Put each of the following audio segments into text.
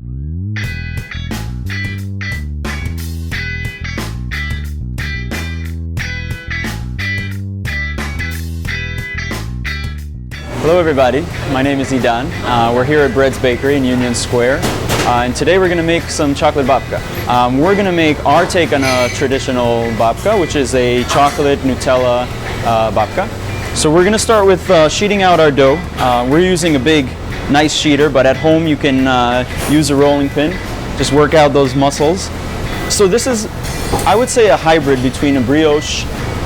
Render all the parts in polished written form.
Hello everybody, my name is Idan. We're here at Bread's Bakery in Union Square, and today we're going to make some chocolate babka. We're going to make our take on a traditional babka, which is a chocolate Nutella babka. So we're going to start with sheeting out our dough. We're using a big, nice sheeter, but at home you can use a rolling pin. Just work out those muscles. So this is, I would say, a hybrid between a brioche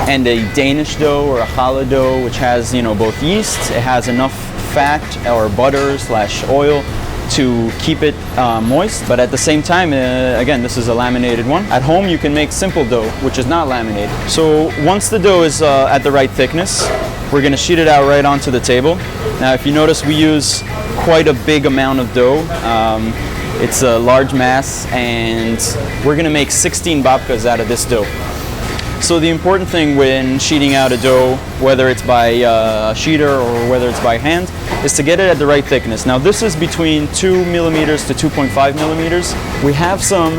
and a Danish dough or a challah dough, which has, both yeast. It has enough fat or butter / oil to keep it moist, but at the same time, again, this is a laminated one. At home, you can make simple dough, which is not laminated. So once the dough is at the right thickness, we're going to sheet it out right onto the table. Now, if you notice, we use quite a big amount of dough. It's a large mass, and we're going to make 16 babkas out of this dough. So the important thing when sheeting out a dough, whether it's by a sheeter or whether it's by hand, is to get it at the right thickness. Now this is between 2 millimeters to 2.5 millimeters. We have some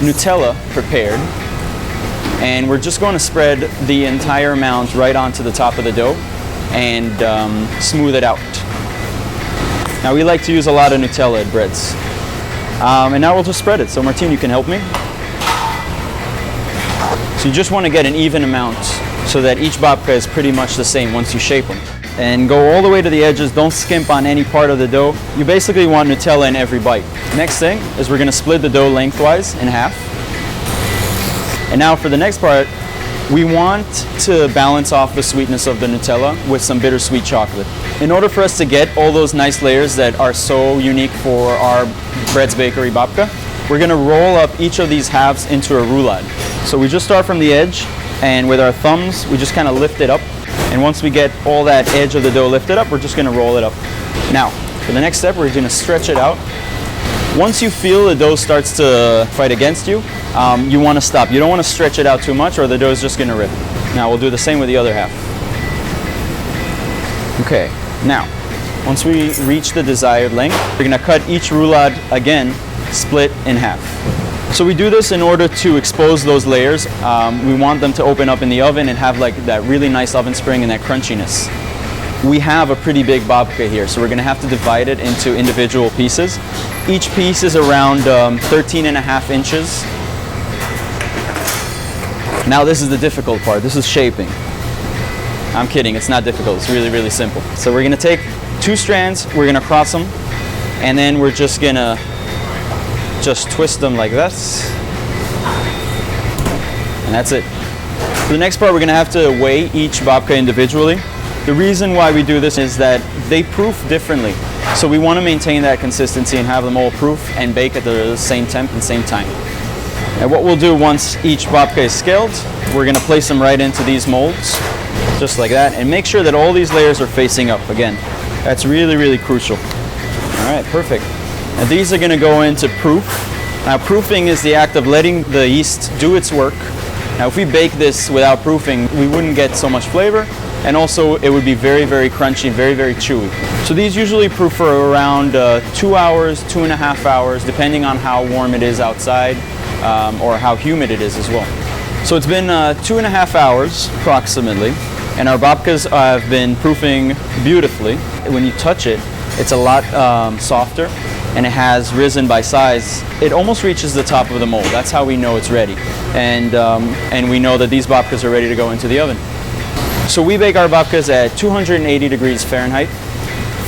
Nutella prepared, and we're just going to spread the entire amount right onto the top of the dough and smooth it out. Now we like to use a lot of Nutella at Bread's. And now we'll just spread it. So Martine, you can help me. So you just want to get an even amount so that each babka is pretty much the same once you shape them. And go all the way to the edges, don't skimp on any part of the dough. You basically want Nutella in every bite. Next thing is we're going to split the dough lengthwise in half. And now for the next part, we want to balance off the sweetness of the Nutella with some bittersweet chocolate. In order for us to get all those nice layers that are so unique for our Bread's Bakery babka, we're going to roll up each of these halves into a roulade. So we just start from the edge, and with our thumbs, we just kind of lift it up. And once we get all that edge of the dough lifted up, we're just going to roll it up. Now, for the next step, we're going to stretch it out. Once you feel the dough starts to fight against you, you want to stop. You don't want to stretch it out too much, or the dough is just going to rip. Now, we'll do the same with the other half. Okay, now, once we reach the desired length, we're going to cut each roulade again, split in half. So we do this in order to expose those layers. We want them to open up in the oven and have like that really nice oven spring and that crunchiness. We have a pretty big babka here, so we're going to have to divide it into individual pieces. Each piece is around 13.5 inches. Now this is the difficult part. This is shaping. I'm kidding, it's not difficult. It's really, really simple. So we're going to take 2 strands, we're going to cross them, and then we're just going to twist them like this, and that's it. For the next part, we're going to have to weigh each babka individually. The reason why we do this is that they proof differently, so we want to maintain that consistency and have them all proof and bake at the same temp and same time. And what we'll do once each babka is scaled, we're going to place them right into these molds, just like that, and make sure that all these layers are facing up. Again, that's really, really crucial. All right, perfect. Now these are going to go into proof. Now proofing is the act of letting the yeast do its work. Now if we bake this without proofing, we wouldn't get so much flavor, and also it would be very, very crunchy, very, very chewy. So these usually proof for around 2 hours, 2.5 hours, depending on how warm it is outside or how humid it is as well. So it's been 2.5 hours approximately, and our babkas have been proofing beautifully. When you touch it, it's a lot softer, and it has risen by size. It almost reaches the top of the mold. That's how we know it's ready. And we know that these babkas are ready to go into the oven. So we bake our babkas at 280 degrees Fahrenheit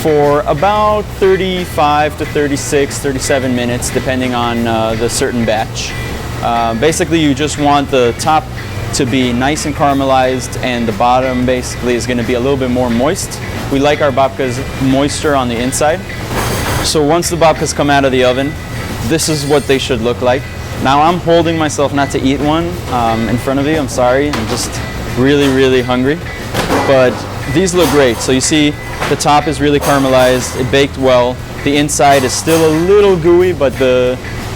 for about 35 to 36, 37 minutes, depending on the certain batch. Basically, you just want the top to be nice and caramelized, and the bottom basically is going to be a little bit more moist. We like our babkas moisture on the inside. So once the babkas come out of the oven, this is what they should look like. Now I'm holding myself not to eat one in front of you. I'm sorry, I'm just really, really hungry. But these look great. So you see the top is really caramelized, it baked well. The inside is still a little gooey, but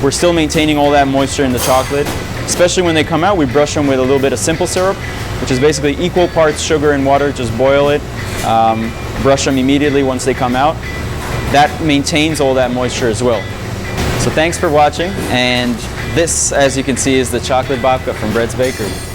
we're still maintaining all that moisture in the chocolate. Especially when they come out, we brush them with a little bit of simple syrup, which is basically equal parts sugar and water. Just boil it, brush them immediately once they come out. That maintains all that moisture as well. So thanks for watching, and this, as you can see, is the chocolate babka from Bread's Bakery.